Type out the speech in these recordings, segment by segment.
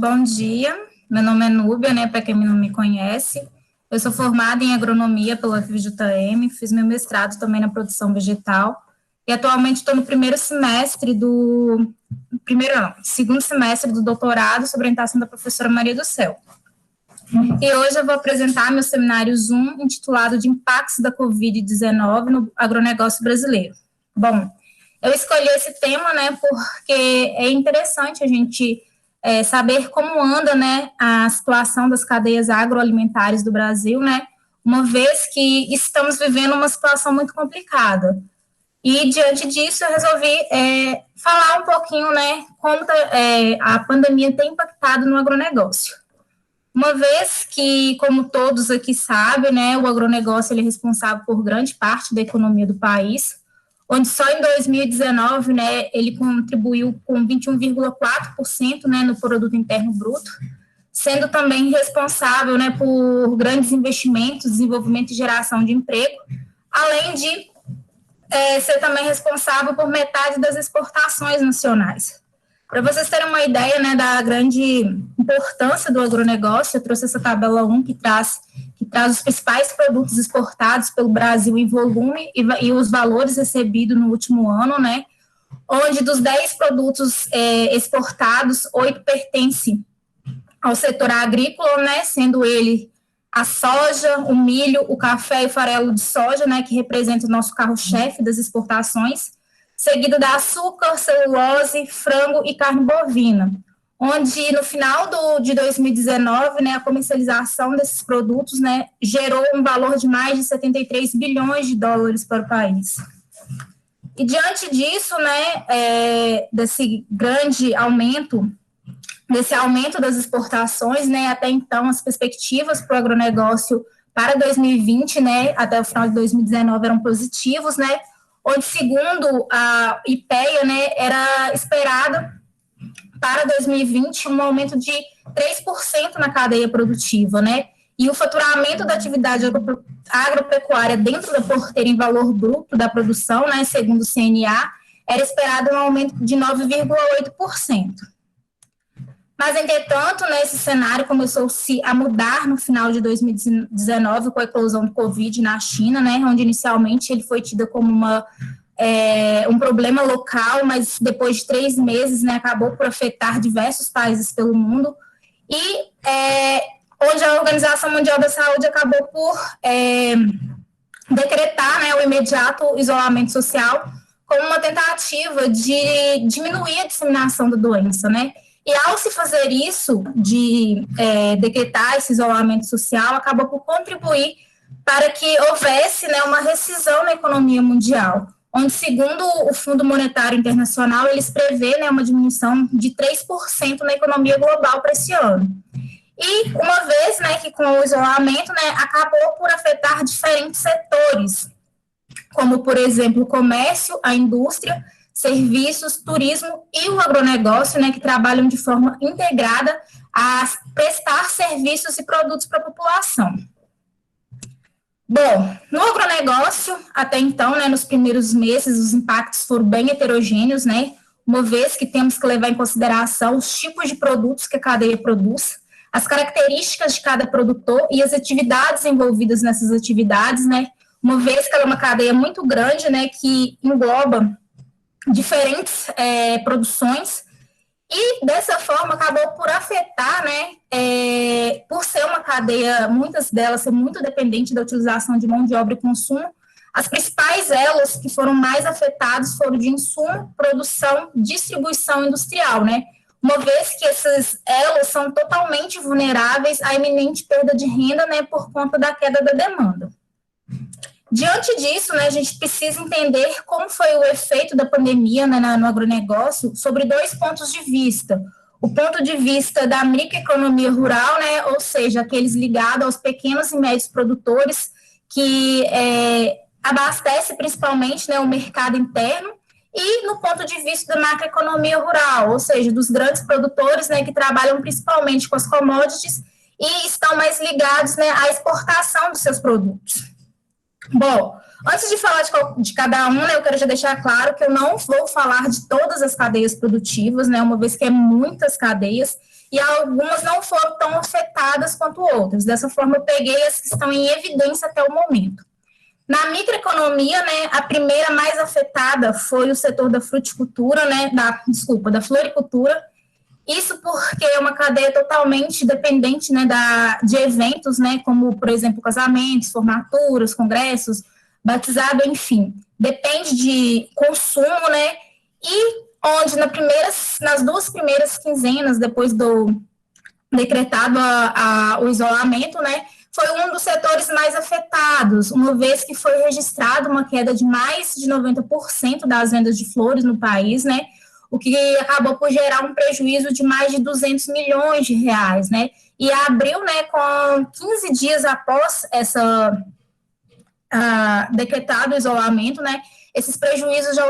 bom dia. Meu nome é Núbia, né, para quem não me conhece. Eu sou formada em agronomia pela UFJM, fiz meu mestrado também na produção vegetal e atualmente estou no segundo semestre do doutorado sob orientação da professora Maria do Céu. E hoje eu vou apresentar meu seminário Zoom intitulado de Impactos da Covid-19 no agronegócio brasileiro. Bom, eu escolhi esse tema, né, porque é interessante a gente saber como anda, né, a situação das cadeias agroalimentares do Brasil, né, uma vez que estamos vivendo uma situação muito complicada. E, diante disso, eu resolvi falar um pouquinho, né, como a pandemia tem impactado no agronegócio. Uma vez que, como todos aqui sabem, né, o agronegócio ele é responsável por grande parte da economia do país, onde só em 2019, né, ele contribuiu com 21,4%, né, no produto interno bruto, sendo também responsável, né, por grandes investimentos, desenvolvimento e geração de emprego, além de ser também responsável por metade das exportações nacionais. Para vocês terem uma ideia, né, da grande importância do agronegócio, eu trouxe essa tabela 1 que traz os principais produtos exportados pelo Brasil em volume e os valores recebidos no último ano, né, onde dos 10 produtos exportados, 8 pertencem ao setor agrícola, né, sendo ele a soja, o milho, o café e o farelo de soja, né, que representa o nosso carro-chefe das exportações, seguido da açúcar, celulose, frango e carne bovina, onde no final de 2019, né, a comercialização desses produtos, né, gerou um valor de mais de 73 bilhões de dólares para o país. E diante disso, né, desse aumento das exportações, né, até então as perspectivas para o agronegócio para 2020, né, até o final de 2019 eram positivos, né, onde, segundo a IPEA, né, era esperado para 2020 um aumento de 3% na cadeia produtiva, né, e o faturamento da atividade agropecuária dentro da porteira em valor bruto da produção, né, segundo o CNA, era esperado um aumento de 9,8%. Mas, entretanto, né, esse cenário começou-se a mudar no final de 2019 com a eclosão do Covid na China, né, onde inicialmente ele foi tido como um problema local, mas depois de 3 meses, né, acabou por afetar diversos países pelo mundo, e onde a Organização Mundial da Saúde acabou por decretar, né, o imediato isolamento social como uma tentativa de diminuir a disseminação da doença, né. E ao se fazer isso, de decretar esse isolamento social, acabou por contribuir para que houvesse, né, uma rescisão na economia mundial, onde, segundo o Fundo Monetário Internacional, eles prevê, né, uma diminuição de 3% na economia global para esse ano. E uma vez, né, que com o isolamento, né, acabou por afetar diferentes setores, como, por exemplo, o comércio, a indústria, serviços, turismo e o agronegócio, né, que trabalham de forma integrada a prestar serviços e produtos para a população. Bom, no agronegócio, até então, né, nos primeiros meses, os impactos foram bem heterogêneos, né, uma vez que temos que levar em consideração os tipos de produtos que a cadeia produz, as características de cada produtor e as atividades envolvidas nessas atividades, né, uma vez que ela é uma cadeia muito grande, né, que engloba diferentes produções, e dessa forma acabou por afetar, né, por ser uma cadeia, muitas delas ser muito dependente da utilização de mão de obra e consumo, as principais elos que foram mais afetados foram de insumo, produção, distribuição industrial, né, uma vez que esses elos são totalmente vulneráveis à iminente perda de renda, né, por conta da queda da demanda. Diante disso, né, a gente precisa entender como foi o efeito da pandemia, né, no agronegócio sobre 2 pontos de vista. O ponto de vista da microeconomia rural, né, ou seja, aqueles ligados aos pequenos e médios produtores que abastece principalmente, né, o mercado interno, e no ponto de vista da macroeconomia rural, ou seja, dos grandes produtores, né, que trabalham principalmente com as commodities e estão mais ligados, né, à exportação dos seus produtos. Bom, antes de falar de cada um, né, eu quero já deixar claro que eu não vou falar de todas as cadeias produtivas, né, uma vez que é muitas cadeias, e algumas não foram tão afetadas quanto outras. Dessa forma, eu peguei as que estão em evidência até o momento. Na microeconomia, né, a primeira mais afetada foi o setor da fruticultura, né, da floricultura. Isso porque é uma cadeia totalmente dependente, né, de eventos, né, como, por exemplo, casamentos, formaturas, congressos, batizado, enfim. Depende de consumo, né, e onde nas 2 primeiras quinzenas, depois do decretado o isolamento, né, foi um dos setores mais afetados, uma vez que foi registrada uma queda de mais de 90% das vendas de flores no país, né, o que acabou por gerar um prejuízo de mais de 200 milhões de reais, né, e abril, né, com 15 dias após decretado o isolamento, né, esses prejuízos já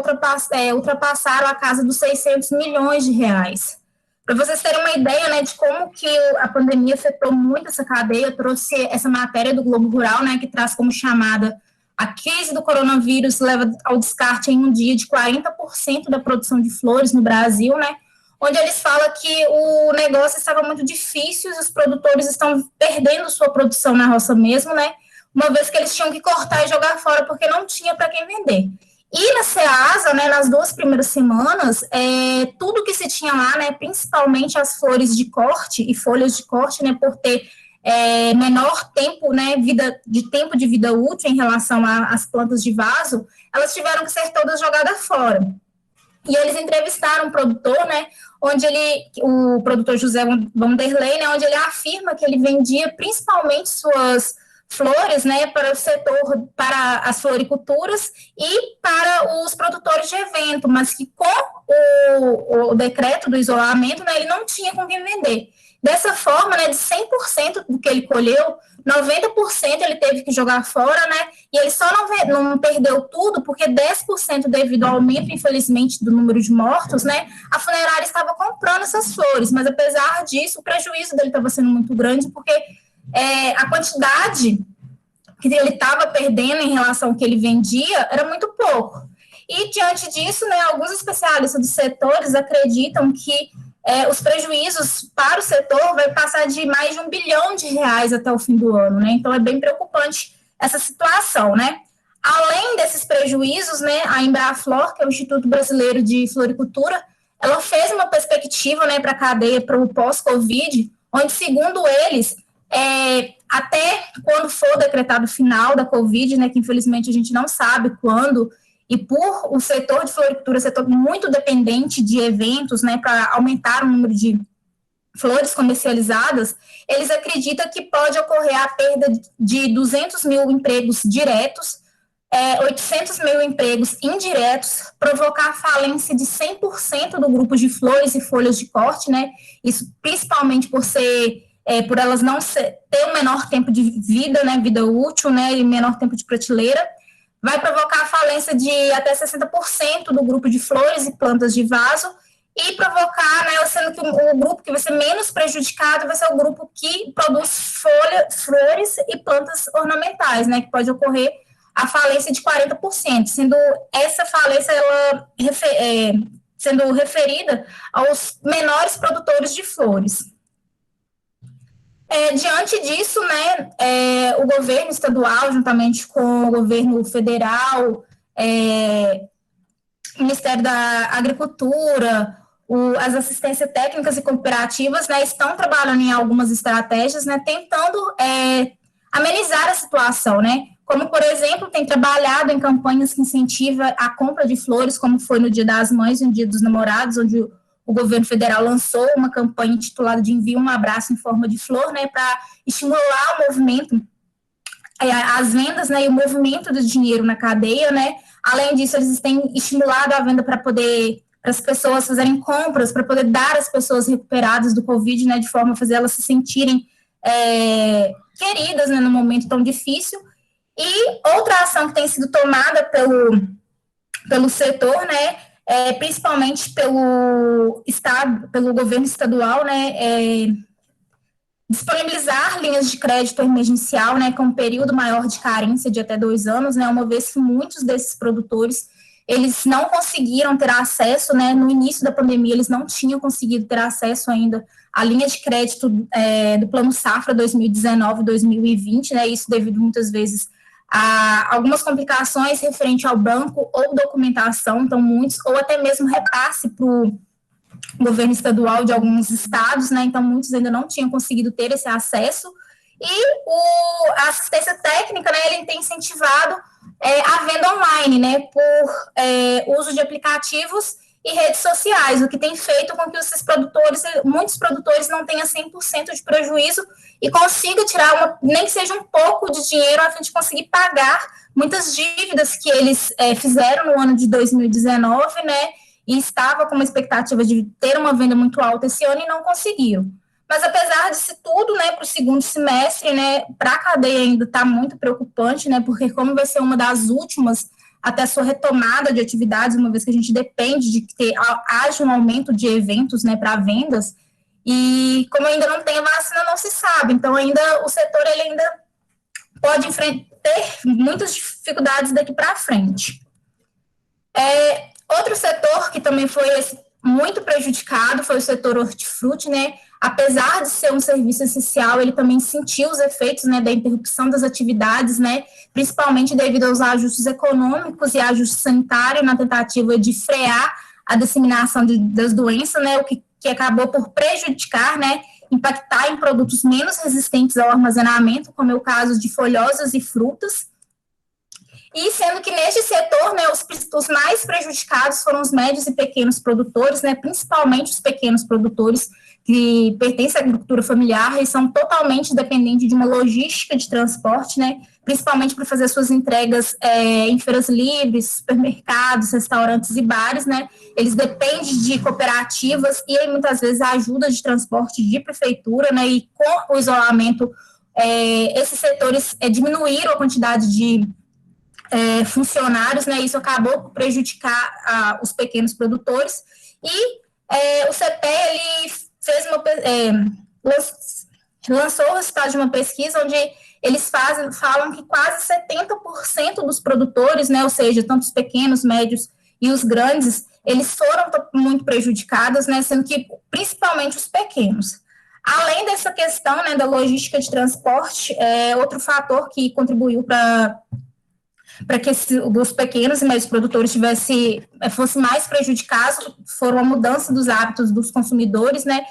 ultrapassaram a casa dos 600 milhões de reais. Para vocês terem uma ideia, né, de como que a pandemia afetou muito essa cadeia, eu trouxe essa matéria do Globo Rural, né, que traz como chamada a crise do coronavírus leva ao descarte em um dia de 40% da produção de flores no Brasil, né, onde eles falam que o negócio estava muito difícil e os produtores estão perdendo sua produção na roça mesmo, né, uma vez que eles tinham que cortar e jogar fora porque não tinha para quem vender. E na Ceasa, né, nas 2 primeiras semanas, tudo que se tinha lá, né, principalmente as flores de corte e folhas de corte, né, por ter menor tempo, né, tempo de vida útil em relação às plantas de vaso, elas tiveram que ser todas jogadas fora. E eles entrevistaram um produtor, né, o produtor José Vanderlei, né, onde ele afirma que ele vendia principalmente suas flores, né, para o setor, para as floriculturas e para os produtores de evento, mas que com o decreto do isolamento, né, ele não tinha com quem vender. Dessa forma, né, de 100% do que ele colheu, 90% ele teve que jogar fora, né, e ele só não perdeu tudo, porque 10% devido ao aumento, infelizmente, do número de mortos, né, a funerária estava comprando essas flores, mas apesar disso, o prejuízo dele estava sendo muito grande, porque a quantidade que ele estava perdendo em relação ao que ele vendia era muito pouco. E, diante disso, né, alguns especialistas dos setores acreditam que os prejuízos para o setor vai passar de mais de R$1 bilhão até o fim do ano, né? Então, é bem preocupante essa situação, né? Além desses prejuízos, né, a Embraflor, que é o Instituto Brasileiro de Floricultura, ela fez uma perspectiva, né, para a cadeia, para o pós-Covid, onde, segundo eles, até quando for decretado o final da Covid, né, que infelizmente a gente não sabe quando, e por o setor de floricultura, setor muito dependente de eventos, né, para aumentar o número de flores comercializadas, eles acreditam que pode ocorrer a perda de 200 mil empregos diretos, 800 mil empregos indiretos, provocar a falência de 100% do grupo de flores e folhas de corte, né, isso principalmente por elas não ter um menor tempo de vida, né, vida útil, né, e menor tempo de prateleira, vai provocar a falência de até 60% do grupo de flores e plantas de vaso, e provocar, né, sendo que o grupo que vai ser menos prejudicado vai ser o grupo que produz flores e plantas ornamentais, né, que pode ocorrer a falência de 40%, sendo essa falência ela sendo referida aos menores produtores de flores. Diante disso, né, o governo estadual, juntamente com o governo federal, o Ministério da Agricultura, as assistências técnicas e cooperativas, né, estão trabalhando em algumas estratégias, né, tentando amenizar a situação, né, como, por exemplo, tem trabalhado em campanhas que incentivam a compra de flores, como foi no Dia das Mães e no Dia dos Namorados, onde o governo federal lançou uma campanha intitulada de Envie um Abraço em Forma de Flor, né, para estimular o movimento, as vendas, né, e o movimento do dinheiro na cadeia, né. Além disso, eles têm estimulado a venda para as pessoas fazerem compras, para poder dar às pessoas recuperadas do Covid, né, de forma a fazer elas se sentirem queridas, né, num momento tão difícil. E outra ação que tem sido tomada pelo setor, né, principalmente pelo governo estadual, né, disponibilizar linhas de crédito emergencial, né, com um período maior de carência de até 2 anos, né, uma vez que muitos desses produtores, eles não conseguiram ter acesso, né, no início da pandemia, eles não tinham conseguido ter acesso ainda a linha de crédito do Plano Safra 2019-2020, né, isso devido muitas vezes a algumas complicações referente ao banco ou documentação, então muitos, ou até mesmo repasse para o governo estadual de alguns estados, né, então muitos ainda não tinham conseguido ter esse acesso, e a assistência técnica, né, ele tem incentivado a venda online, né, por uso de aplicativos e redes sociais, o que tem feito com que muitos produtores não tenham 100% de prejuízo e consigam tirar nem que seja um pouco de dinheiro a fim de conseguir pagar muitas dívidas que eles fizeram no ano de 2019, né, e estava com uma expectativa de ter uma venda muito alta esse ano e não conseguiram. Mas apesar disso tudo, né, para o segundo semestre, né, para a cadeia ainda está muito preocupante, né, porque como vai ser uma das últimas até a sua retomada de atividades, uma vez que a gente depende de que haja um aumento de eventos, né, para vendas, e como ainda não tem a vacina, não se sabe, então ainda o setor ele ainda pode ter muitas dificuldades daqui para frente. Outro setor que também foi muito prejudicado foi o setor hortifruti, né, apesar de ser um serviço essencial, ele também sentiu os efeitos, né, da interrupção das atividades, né, principalmente devido aos ajustes econômicos e ajustes sanitários na tentativa de frear a disseminação das doenças, né, o que acabou por prejudicar, né, impactar em produtos menos resistentes ao armazenamento, como é o caso de folhosas e frutas. E sendo que neste setor, né, os mais prejudicados foram os médios e pequenos produtores, né, principalmente os pequenos produtores que pertencem à agricultura familiar e são totalmente dependentes de uma logística de transporte, né, principalmente para fazer suas entregas em feiras livres, supermercados, restaurantes e bares, né, eles dependem de cooperativas e muitas vezes a ajuda de transporte de prefeitura, né, e com o isolamento, esses setores diminuíram a quantidade de funcionários, né, isso acabou por prejudicar os pequenos produtores, e o CPE, ele fez lançou o resultado de uma pesquisa onde eles falam que quase 70% dos produtores, né, ou seja, tanto os pequenos, médios e os grandes, eles foram muito prejudicados, né, sendo que principalmente os pequenos. Além dessa questão, né, da logística de transporte, outro fator que contribuiu para que os pequenos e médios produtores fossem mais prejudicados, foram a mudança dos hábitos dos consumidores, né,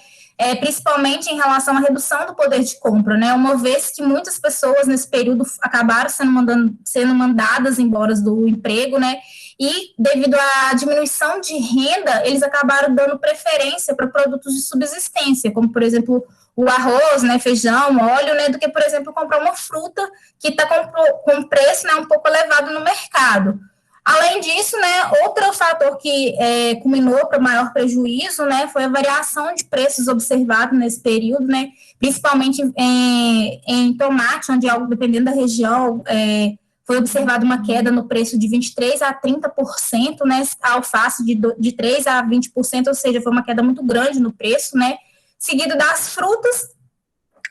principalmente em relação à redução do poder de compra, né, uma vez que muitas pessoas nesse período acabaram sendo mandadas embora do emprego, né, e devido à diminuição de renda, eles acabaram dando preferência para produtos de subsistência, como, por exemplo, o arroz, né, feijão, óleo, né, do que, por exemplo, comprar uma fruta que está com preço, né, um pouco elevado no mercado. Além disso, né, outro fator que culminou para o maior prejuízo, né, foi a variação de preços observado nesse período, né, principalmente em tomate, onde, dependendo da região, foi observada uma queda no preço de 23% a 30%, né, a alface de 3% a 20%, ou seja, foi uma queda muito grande no preço, né, seguido das frutas,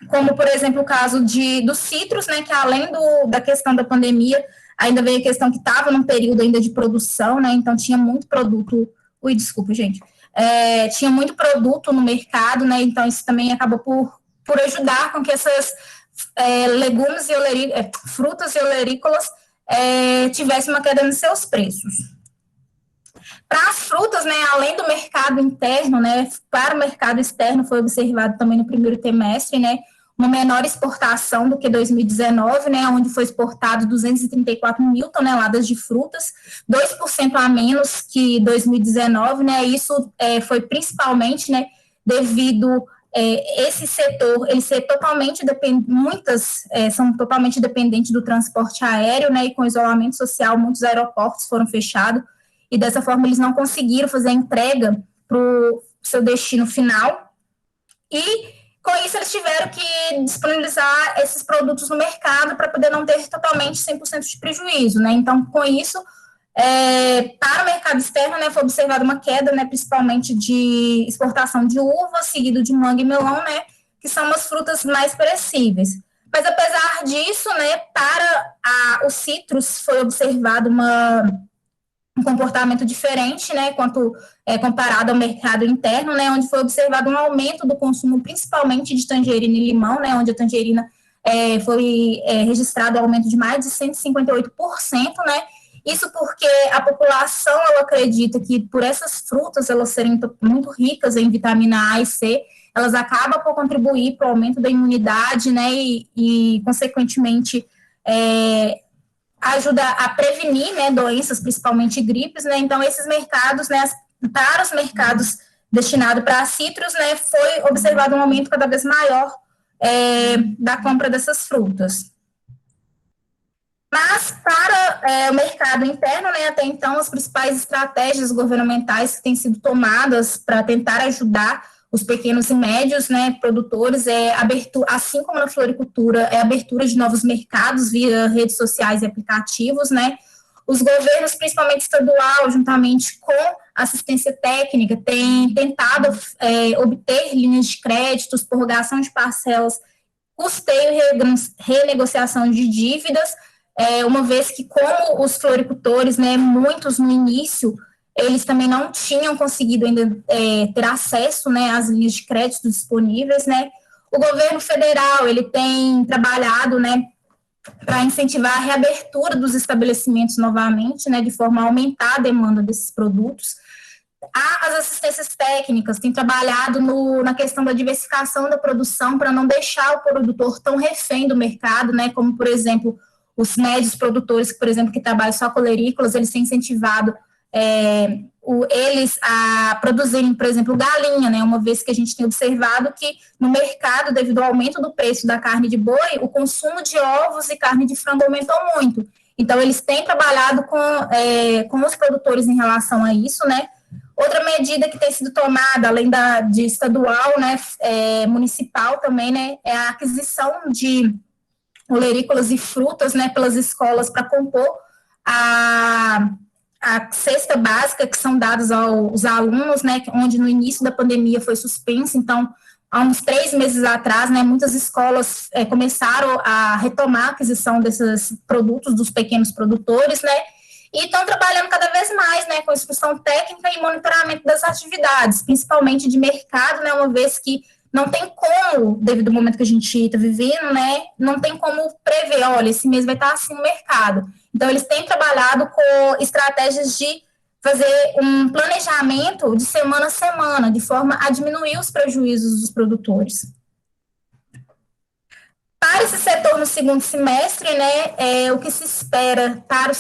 como, por exemplo, o caso dos citros, né, que além da questão da pandemia, ainda veio a questão que estava num período ainda de produção, né, então tinha muito produto, desculpa, gente, tinha muito produto no mercado, né, então isso também acabou por ajudar com que essas legumes e frutas e olerícolas tivessem uma queda nos seus preços. Para as frutas, né, além do mercado interno, né, para o mercado externo foi observado também no primeiro trimestre, né, uma menor exportação do que 2019, né, onde foi exportado 234 mil toneladas de frutas, 2% a menos que 2019, né, isso foi principalmente, né, devido esse setor, ele ser totalmente muitas são totalmente dependentes do transporte aéreo, né, e com isolamento social, muitos aeroportos foram fechados, e dessa forma eles não conseguiram fazer a entrega para o seu destino final, e com isso eles tiveram que disponibilizar esses produtos no mercado para poder não ter totalmente 100% de prejuízo, né, então com isso, para o mercado externo, né, foi observada uma queda, né, principalmente de exportação de uva, seguido de manga e melão, né, que são as frutas mais perecíveis. Mas apesar disso, né, para os citros foi observada uma um comportamento diferente, né, quanto comparado ao mercado interno, né, onde foi observado um aumento do consumo, principalmente de tangerina e limão, né, onde a tangerina foi registrado um aumento de mais de 158%, né, isso porque a população, ela acredita que por essas frutas, elas serem muito ricas em vitamina A e C, elas acabam por contribuir para o aumento da imunidade, né, e consequentemente, ajuda a prevenir, né, doenças, principalmente gripes, né, então esses mercados, né, para os mercados destinados para citros, né, foi observado um aumento cada vez maior da compra dessas frutas. Mas para o mercado interno, né, até então, as principais estratégias governamentais que têm sido tomadas para tentar ajudar os pequenos e médios, né, produtores, abertura, assim como na floricultura, abertura de novos mercados via redes sociais e aplicativos, né. Os governos, principalmente estadual, juntamente com assistência técnica, têm tentado obter linhas de créditos, prorrogação de parcelas, custeio e renegociação de dívidas, uma vez que, como os floricultores, né, muitos no início, eles também não tinham conseguido ainda ter acesso, né, às linhas de crédito disponíveis, né. O governo federal, ele tem trabalhado, né, para incentivar a reabertura dos estabelecimentos novamente, né, de forma a aumentar a demanda desses produtos. As assistências técnicas têm trabalhado na questão da diversificação da produção para não deixar o produtor tão refém do mercado, né, como, por exemplo, os médios produtores, por exemplo, que trabalham só com olerícolas, eles têm incentivado eles a produzirem, por exemplo, galinha, né, uma vez que a gente tem observado que no mercado, devido ao aumento do preço da carne de boi, o consumo de ovos e carne de frango aumentou muito. Então, eles têm trabalhado com os produtores em relação a isso, né. Outra medida que tem sido tomada, além de estadual, né, municipal também, né, é a aquisição de olerícolas e frutas, né, pelas escolas para compor a cesta básica que são dados aos alunos, né, onde no início da pandemia foi suspensa. Então, há uns 3 meses atrás, né, muitas escolas começaram a retomar a aquisição desses produtos dos pequenos produtores, né, e estão trabalhando cada vez mais, né, com instrução técnica e monitoramento das atividades, principalmente de mercado, né, uma vez que não tem como, devido ao momento que a gente está vivendo, né, não tem como prever, olha, esse mês vai estar assim no mercado. Então, eles têm trabalhado com estratégias de fazer um planejamento de semana a semana, de forma a diminuir os prejuízos dos produtores. Para esse setor no segundo semestre, né, o que se espera para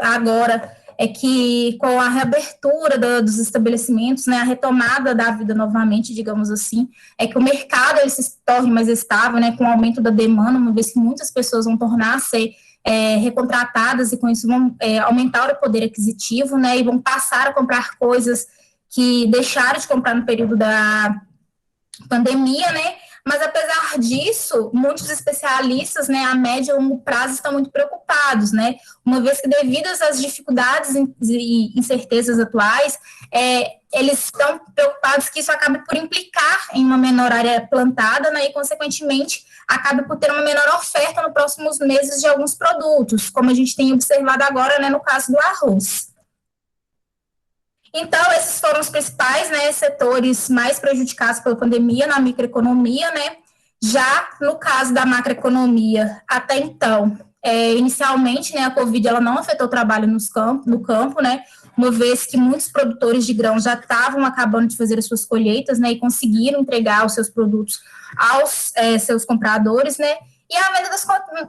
agora é que, com a reabertura dos estabelecimentos, né, a retomada da vida novamente, digamos assim, é que o mercado ele se torne mais estável, né, com o aumento da demanda, uma vez que muitas pessoas vão tornar a ser recontratadas e com isso vão aumentar o poder aquisitivo, né, e vão passar a comprar coisas que deixaram de comprar no período da pandemia, né. Mas, apesar disso, muitos especialistas, né, a médio e longo prazo estão muito preocupados, né, uma vez que, devido às dificuldades e incertezas atuais, eles estão preocupados que isso acabe por implicar em uma menor área plantada, né, e, consequentemente, acabe por ter uma menor oferta nos próximos meses de alguns produtos, como a gente tem observado agora, né, no caso do arroz. Então, esses foram os principais, né, setores mais prejudicados pela pandemia na microeconomia, né. Já no caso da macroeconomia, até então, inicialmente, né, a Covid ela não afetou o trabalho no campo, né, uma vez que muitos produtores de grão já estavam acabando de fazer as suas colheitas, né, e conseguiram entregar os seus produtos aos seus compradores, né. E a venda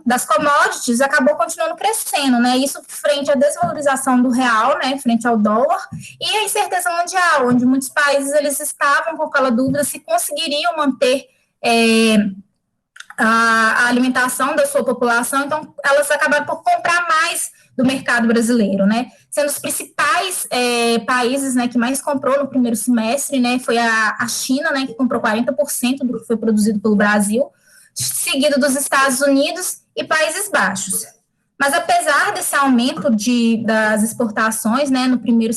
das commodities acabou continuando crescendo, né? Isso frente à desvalorização do real, né? Frente ao dólar, e a incerteza mundial, onde muitos países eles estavam com aquela dúvida se conseguiriam manter a alimentação da sua população, então elas acabaram por comprar mais do mercado brasileiro, né? Sendo os principais países, né, que mais comprou no primeiro semestre, né? Foi a China, né, que comprou 40% do que foi produzido pelo Brasil, seguido dos Estados Unidos e Países Baixos. Mas, apesar desse aumento das exportações, né, no primeiro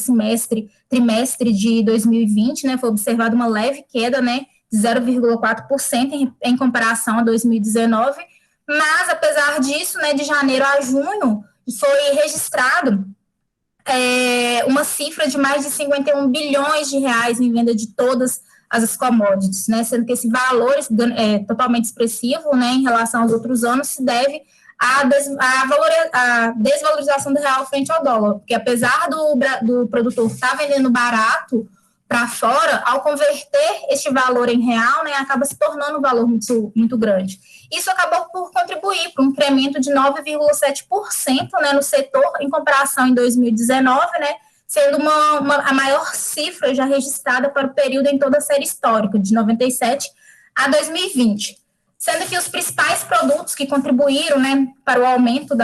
trimestre de 2020, né, foi observada uma leve queda, né, de 0,4% em comparação a 2019, mas, apesar disso, né, de janeiro a junho, foi registrado uma cifra de mais de 51 bilhões de reais em venda de todas as commodities, né, sendo que esse valor é totalmente expressivo, né, em relação aos outros anos, se deve à desvalorização do real frente ao dólar, porque apesar do produtor estar vendendo barato para fora, ao converter este valor em real, né, acaba se tornando um valor muito, muito grande. Isso acabou por contribuir para um incremento de 9,7%, né, no setor, em comparação em 2019, né, sendo a maior cifra já registrada para o período em toda a série histórica, de 97 a 2020. Sendo que os principais produtos que contribuíram, né, para o aumento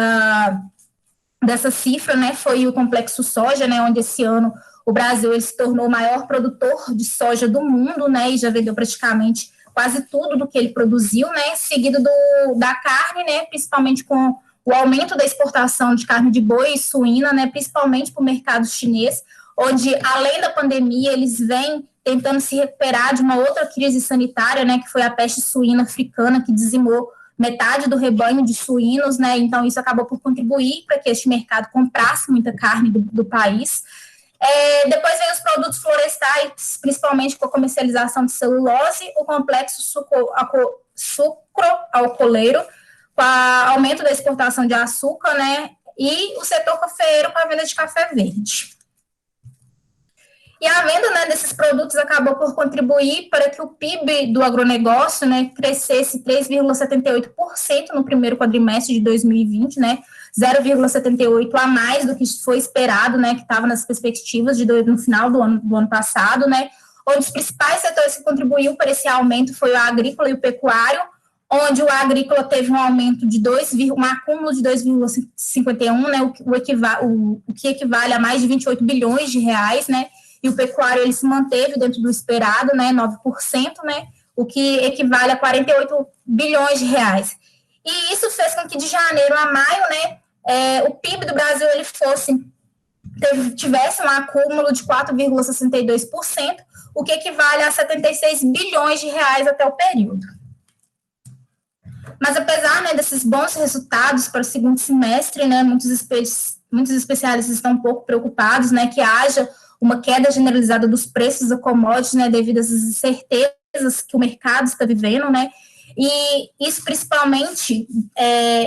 dessa cifra, né, foi o complexo soja, né, onde esse ano o Brasil ele se tornou o maior produtor de soja do mundo, né, e já vendeu praticamente quase tudo do que ele produziu, né, seguido da carne, né, principalmente com o aumento da exportação de carne de boi e suína, né, principalmente para o mercado chinês, onde, além da pandemia, eles vêm tentando se recuperar de uma outra crise sanitária, né, que foi a peste suína africana, que dizimou metade do rebanho de suínos, né, então isso acabou por contribuir para que este mercado comprasse muita carne do país. Depois vem os produtos florestais, principalmente com a comercialização de celulose, o complexo sucro-alcooleiro, com o aumento da exportação de açúcar, né, e o setor cafeeiro com a venda de café verde. E a venda, né, desses produtos acabou por contribuir para que o PIB do agronegócio, né, crescesse 3,78% no primeiro quadrimestre de 2020, né, 0,78% a mais do que foi esperado, né, que estava nas perspectivas no final do ano passado, né, onde os principais setores que contribuíram para esse aumento foi o agrícola e o pecuário, onde o agrícola teve um aumento de um acúmulo de 2,51, né, o que equivale a mais de 28 bilhões de reais, né, e o pecuário ele se manteve dentro do esperado, né, 9%, né, o que equivale a 48 bilhões de reais. E isso fez com que de janeiro a maio, né, o PIB do Brasil ele tivesse um acúmulo de 4,62%, o que equivale a 76 bilhões de reais até o período. Mas apesar, né, desses bons resultados para o segundo semestre, né, muitos especialistas estão um pouco preocupados, né, que haja uma queda generalizada dos preços da commodities, né, devido às incertezas que o mercado está vivendo, né, e isso principalmente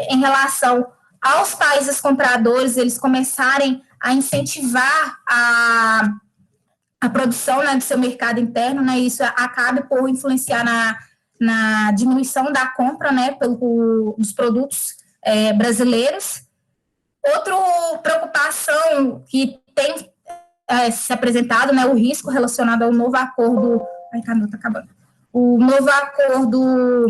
em relação aos países compradores, eles começarem a incentivar a produção, né, do seu mercado interno, né, e isso acabe por influenciar na diminuição da compra, né, dos produtos brasileiros. Outra preocupação que tem se apresentado, né, o risco relacionado ao novo acordo. Ai, Camila, tá acabando. O novo acordo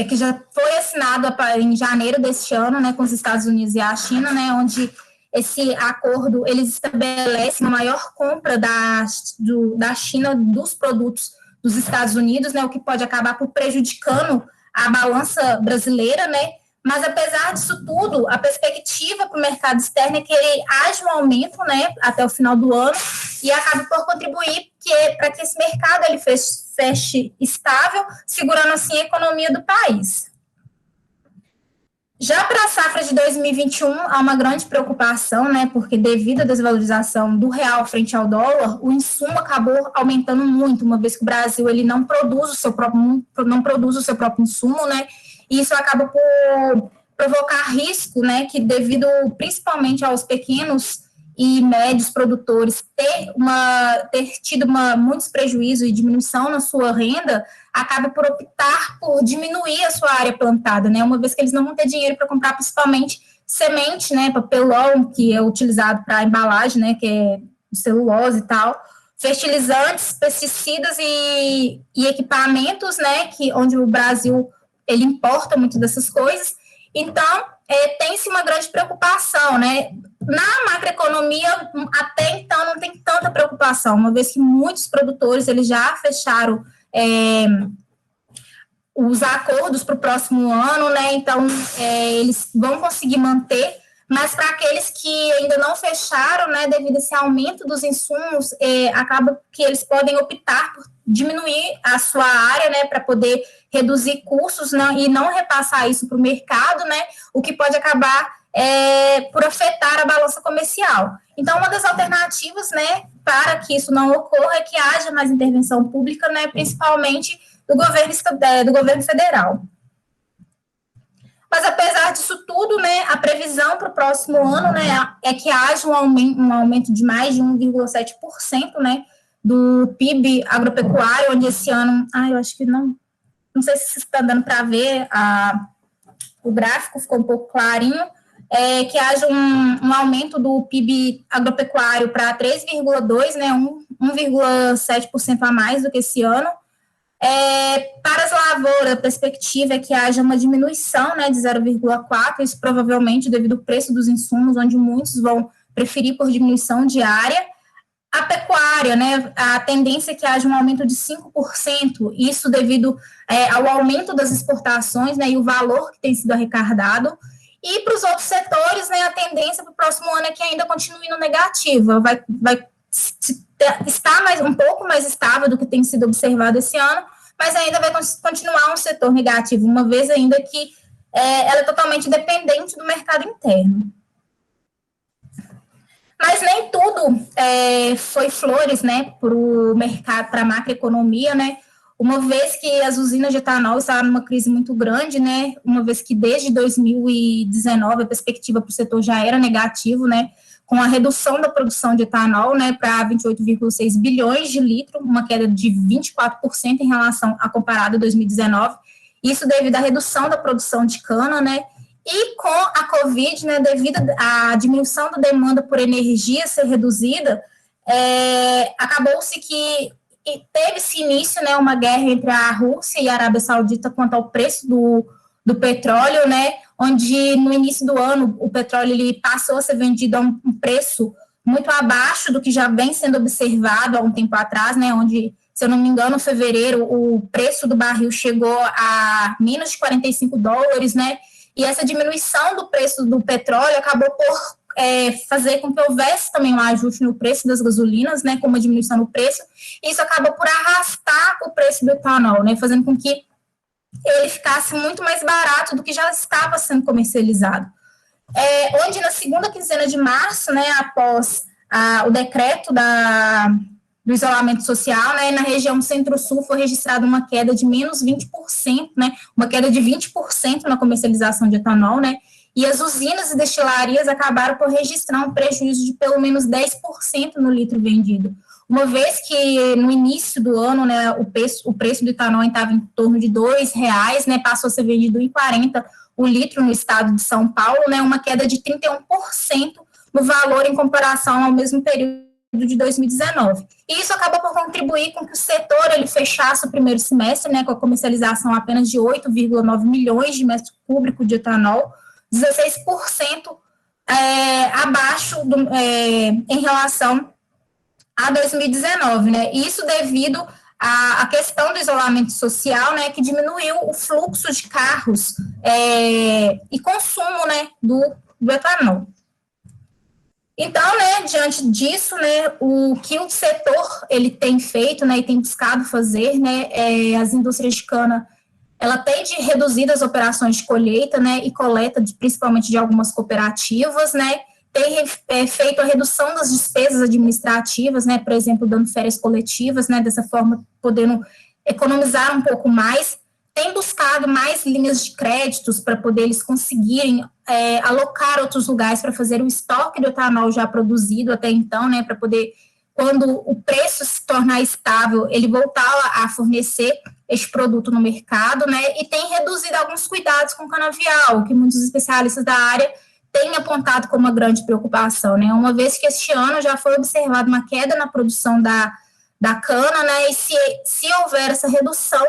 que já foi assinado em janeiro deste ano, né, com os Estados Unidos e a China, né, onde esse acordo eles estabelecem uma maior compra da China dos produtos dos Estados Unidos, né, o que pode acabar por prejudicando a balança brasileira, né. Mas, apesar disso tudo, a perspectiva para o mercado externo é que ele haja um aumento, né, até o final do ano e acabe por contribuir para que esse mercado ele feche estável, segurando, assim, a economia do país. Já para a safra de 2021, há uma grande preocupação, né, porque devido à desvalorização do real frente ao dólar, o insumo acabou aumentando muito, uma vez que o Brasil ele não produz o seu próprio insumo, né, e isso acaba por provocar risco, né, que devido principalmente aos pequenos e médios produtores ter tido muitos prejuízos e diminuição na sua renda, acaba por optar por diminuir a sua área plantada, né, uma vez que eles não vão ter dinheiro para comprar principalmente semente, né, papelão, que é utilizado para embalagem, né, que é celulose e tal, fertilizantes, pesticidas e equipamentos, né, onde o Brasil ele importa muito dessas coisas. Então, tem-se uma grande preocupação, né? Na macroeconomia, até então, não tem tanta preocupação, uma vez que muitos produtores eles já fecharam os acordos para o próximo ano, né? Então, eles vão conseguir manter, mas para aqueles que ainda não fecharam, né, devido a esse aumento dos insumos, acaba que eles podem optar por diminuir a sua área, né, para poder reduzir custos, né, e não repassar isso para o mercado, né, o que pode acabar por afetar a balança comercial. Então, uma das alternativas, né, para que isso não ocorra é que haja mais intervenção pública, né, principalmente do governo federal. Mas, apesar disso tudo, né, a previsão para o próximo ano, né, é que haja um aumento de mais de 1,7%, né, do PIB agropecuário, onde esse ano, eu acho que não sei se está dando para ver, o gráfico ficou um pouco clarinho, que haja um aumento do PIB agropecuário para 3,2%, né, 1,7% a mais do que esse ano. Para as lavouras, a perspectiva é que haja uma diminuição, né, de 0,4%, isso provavelmente devido ao preço dos insumos, onde muitos vão preferir por diminuição diária. A pecuária, né, a tendência é que haja um aumento de 5%, isso devido ao aumento das exportações, né, e o valor que tem sido arrecadado. E para os outros setores, né, a tendência para o próximo ano é que ainda continue no negativo, vai estar um pouco mais estável do que tem sido observado esse ano, mas ainda vai continuar um setor negativo, uma vez ainda que ela é totalmente dependente do mercado interno. Mas nem tudo foi flores, né, para o mercado, para a macroeconomia, né, uma vez que as usinas de etanol estavam numa crise muito grande, né, uma vez que desde 2019 a perspectiva para o setor já era negativo, né, com a redução da produção de etanol, né, para 28,6 bilhões de litros, uma queda de 24% em relação a comparado a 2019, isso devido à redução da produção de cana, né, e com a Covid, né, devido à diminuição da demanda por energia ser reduzida, acabou-se que teve-se início, né, uma guerra entre a Rússia e a Arábia Saudita quanto ao preço do petróleo, né, onde no início do ano o petróleo ele passou a ser vendido a um preço muito abaixo do que já vem sendo observado há um tempo atrás, né, onde, se eu não me engano, em fevereiro o preço do barril chegou a menos de $45, né, e essa diminuição do preço do petróleo acabou por fazer com que houvesse também um ajuste no preço das gasolinas, né, com uma diminuição no preço, e isso acabou por arrastar o preço do etanol, né, fazendo com que ele ficasse muito mais barato do que já estava sendo comercializado. Onde na segunda quinzena de março, né, após o decreto do isolamento social, né, na região centro-sul foi registrada uma queda de menos 20%, né, uma queda de 20% na comercialização de etanol, né, e as usinas e destilarias acabaram por registrar um prejuízo de pelo menos 10% no litro vendido. Uma vez que no início do ano, né, o preço do etanol estava em torno de R$2, né, passou a ser vendido em 40 o litro no estado de São Paulo, né, uma queda de 31% no valor em comparação ao mesmo período de 2019. E isso acabou por contribuir com que o setor ele fechasse o primeiro semestre, né, com a comercialização apenas de 8,9 milhões de metros cúbicos de etanol, 16% abaixo em relação a 2019, né? Isso devido à questão do isolamento social, né, que diminuiu o fluxo de carros e consumo, né, do etanol. Então, né, diante disso, né, o que o setor ele tem feito, né, e tem buscado fazer, né, as indústrias de cana, ela tem reduzido as operações de colheita, né, e coleta, principalmente de algumas cooperativas, né, tem feito a redução das despesas administrativas, né, por exemplo, dando férias coletivas, né, dessa forma podendo economizar um pouco mais, tem buscado mais linhas de créditos para poder eles conseguirem alocar outros lugares para fazer o estoque do etanol já produzido até então, né, para poder, quando o preço se tornar estável, ele voltar a fornecer este produto no mercado, né, e tem reduzido alguns cuidados com o canavial, que muitos especialistas da área têm apontado como uma grande preocupação, né, uma vez que este ano já foi observada uma queda na produção da cana, né, e se houver essa redução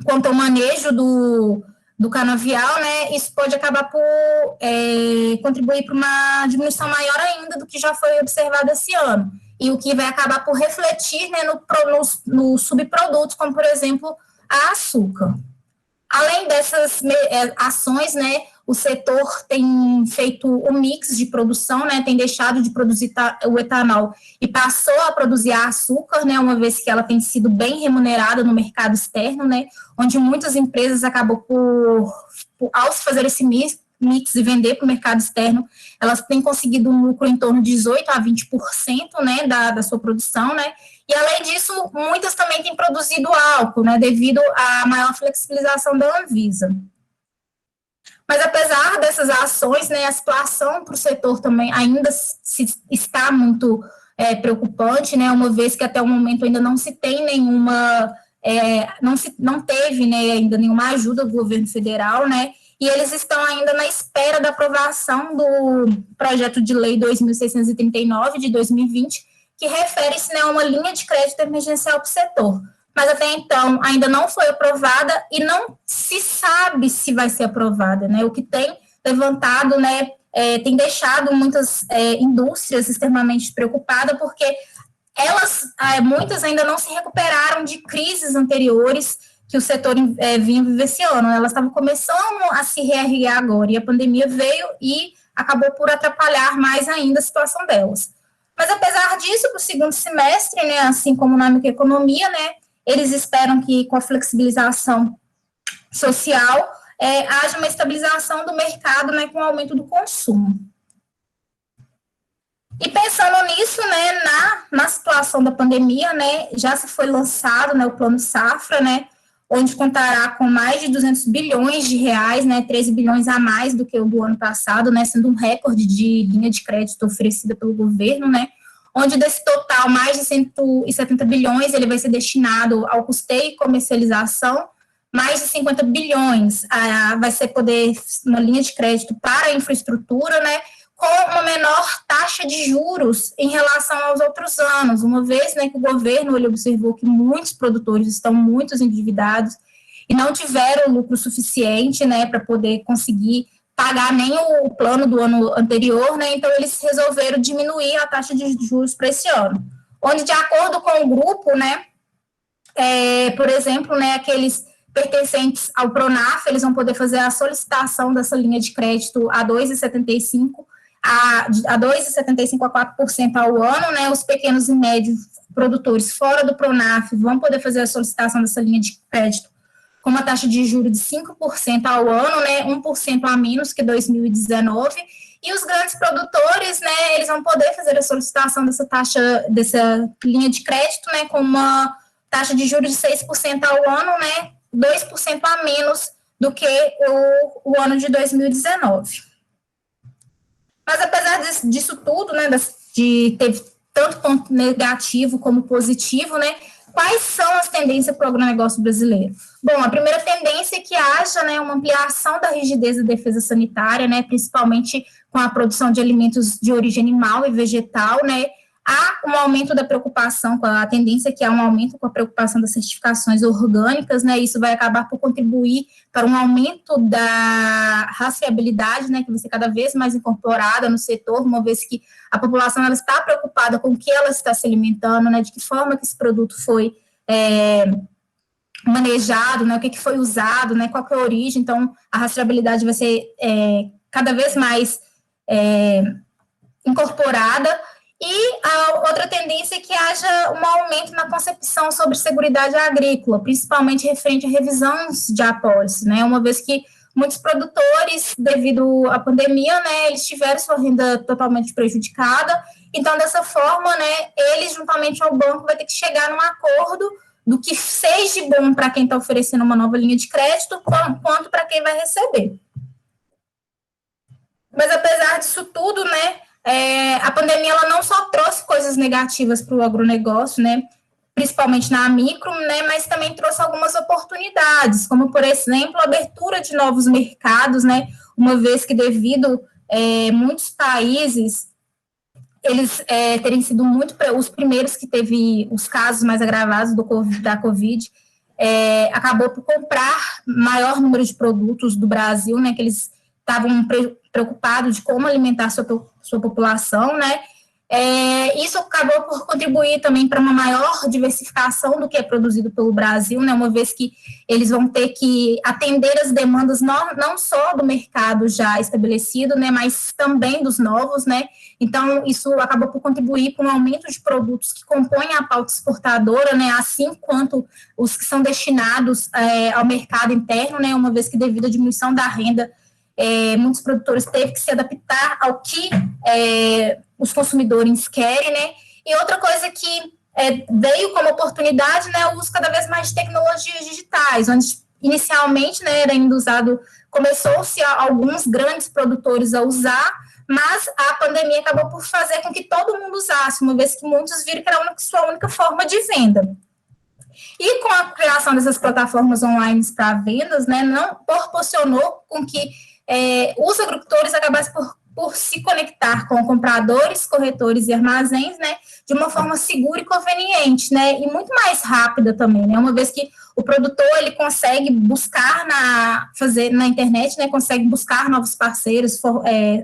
quanto ao manejo do canavial, né, isso pode acabar por contribuir para uma diminuição maior ainda do que já foi observado esse ano, e o que vai acabar por refletir, né, nos subprodutos, como, por exemplo, a açúcar. Além dessas ações, né, o setor tem feito um mix de produção, né, tem deixado de produzir o etanol e passou a produzir a açúcar, né, uma vez que ela tem sido bem remunerada no mercado externo, né, onde muitas empresas acabam ao se fazer esse mix, mix e vender para o mercado externo, elas têm conseguido um lucro em torno de 18% a 20%, né, da sua produção, né, e além disso, muitas também têm produzido álcool, né, devido à maior flexibilização da Anvisa. Mas apesar dessas ações, né, a situação para o setor também ainda está muito preocupante, né, uma vez que até o momento ainda não se tem nenhuma, não teve, né, ainda nenhuma ajuda do governo federal, né, e eles estão ainda na espera da aprovação do projeto de lei 2.639 de 2020, que refere-se, né, a uma linha de crédito emergencial para o setor. Mas até então ainda não foi aprovada e não se sabe se vai ser aprovada, né? O que tem levantado, né, tem deixado muitas indústrias extremamente preocupadas, porque elas, muitas ainda não se recuperaram de crises anteriores que o setor vinha vivenciando. Elas estavam começando a se reerguer agora, e a pandemia veio e acabou por atrapalhar mais ainda a situação delas. Mas apesar disso, para o segundo semestre, né, assim como na microeconomia, né, eles esperam que com a flexibilização social haja uma estabilização do mercado, né, com o aumento do consumo. E pensando nisso, né, na situação da pandemia, né, já se foi lançado, né, o Plano Safra, né, onde contará com mais de 200 bilhões de reais, né, 13 bilhões a mais do que o do ano passado, né, sendo um recorde de linha de crédito oferecida pelo governo, né, onde desse total, mais de 170 bilhões, ele vai ser destinado ao custeio e comercialização, mais de 50 bilhões vai ser poder, uma linha de crédito para a infraestrutura, né, com uma menor taxa de juros em relação aos outros anos, uma vez, né, que o governo ele observou que muitos produtores estão muito endividados e não tiveram lucro suficiente, né, para poder conseguir pagar nem o plano do ano anterior, né, então eles resolveram diminuir a taxa de juros para esse ano, onde de acordo com o grupo, né, por exemplo, né, aqueles pertencentes ao Pronaf, eles vão poder fazer a solicitação dessa linha de crédito a 2,75 a 2,75 a 4% ao ano, né, os pequenos e médios produtores fora do Pronaf vão poder fazer a solicitação dessa linha de crédito com uma taxa de juros de 5% ao ano, né, 1% a menos que 2019, e os grandes produtores, né, eles vão poder fazer a solicitação dessa taxa, dessa linha de crédito, né, com uma taxa de juros de 6% ao ano, né, 2% a menos do que o ano de 2019. Mas apesar disso tudo, né, de ter tanto ponto negativo como positivo, né, quais são as tendências para o agronegócio brasileiro? Bom, a primeira tendência é que haja, né, uma ampliação da rigidez da defesa sanitária, né, principalmente com a produção de alimentos de origem animal e vegetal, né, há um aumento da preocupação, com a tendência que há um aumento com a preocupação das certificações orgânicas, né, isso vai acabar por contribuir para um aumento da rastreabilidade, né, que vai ser cada vez mais incorporada no setor, uma vez que a população ela está preocupada com o que ela está se alimentando, né, de que forma que esse produto foi manejado, né, o que foi usado, né, qual que é a origem, então a rastreabilidade vai ser cada vez mais incorporada. E a outra tendência é que haja um aumento na concepção sobre seguridade agrícola, principalmente referente a revisões de apólices, né, uma vez que muitos produtores, devido à pandemia, né, eles tiveram sua renda totalmente prejudicada, então, dessa forma, né, eles, juntamente ao banco, vai ter que chegar num acordo do que seja bom para quem está oferecendo uma nova linha de crédito, quanto para quem vai receber. Mas, apesar disso tudo, né, a pandemia ela não só trouxe coisas negativas para o agronegócio, né, principalmente na micro, né, mas também trouxe algumas oportunidades, como, por exemplo, a abertura de novos mercados, né, uma vez que devido muitos países, eles terem sido os primeiros que teve os casos mais agravados da Covid, acabou por comprar maior número de produtos do Brasil, né, que eles estavam preocupados de como alimentar sua população, né, isso acabou por contribuir também para uma maior diversificação do que é produzido pelo Brasil, né, uma vez que eles vão ter que atender as demandas não só do mercado já estabelecido, né, mas também dos novos, né, então isso acabou por contribuir para um aumento de produtos que compõem a pauta exportadora, né, assim quanto os que são destinados ao mercado interno, né, uma vez que devido à diminuição da renda, muitos produtores teve que se adaptar ao que os consumidores querem, né? E outra coisa que veio como oportunidade, né, o uso cada vez mais de tecnologias digitais, onde inicialmente, né, era ainda usado, começou-se alguns grandes produtores a usar, mas a pandemia acabou por fazer com que todo mundo usasse, uma vez que muitos viram que era sua única forma de venda. E com a criação dessas plataformas online para vendas, né, não proporcionou com que os agricultores acabassem por se conectar com compradores, corretores e armazéns, né, de uma forma segura e conveniente, né, e muito mais rápida também, né, uma vez que o produtor, ele consegue buscar na internet, né, consegue buscar novos parceiros,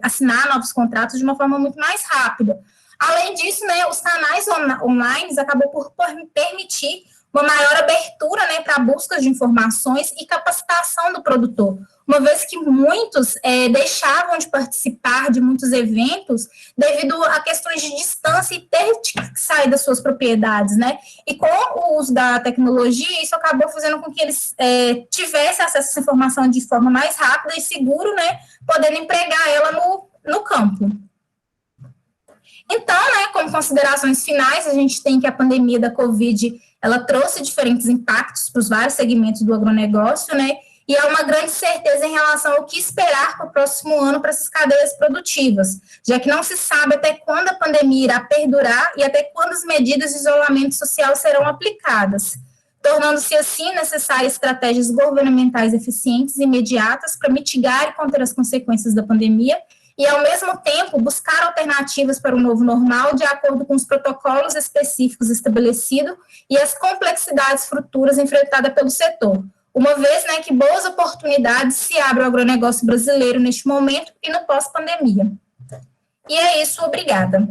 assinar novos contratos de uma forma muito mais rápida. Além disso, né, os canais online acabam por permitir uma maior abertura, né, para a busca de informações e capacitação do produtor, uma vez que muitos deixavam de participar de muitos eventos devido a questões de distância e ter que sair das suas propriedades, né? E com o uso da tecnologia, isso acabou fazendo com que eles tivessem acesso a essa informação de forma mais rápida e segura, né? Podendo empregar ela no campo. Então, né, como considerações finais, a gente tem que a pandemia da Covid, ela trouxe diferentes impactos para os vários segmentos do agronegócio, né? E há uma grande certeza em relação ao que esperar para o próximo ano para essas cadeias produtivas, já que não se sabe até quando a pandemia irá perdurar e até quando as medidas de isolamento social serão aplicadas, tornando-se assim necessárias estratégias governamentais eficientes e imediatas para mitigar e conter as consequências da pandemia e, ao mesmo tempo, buscar alternativas para o novo normal de acordo com os protocolos específicos estabelecidos e as complexidades futuras enfrentadas pelo setor, uma vez, né, que boas oportunidades se abrem ao agronegócio brasileiro neste momento e no pós-pandemia. E é isso, obrigada.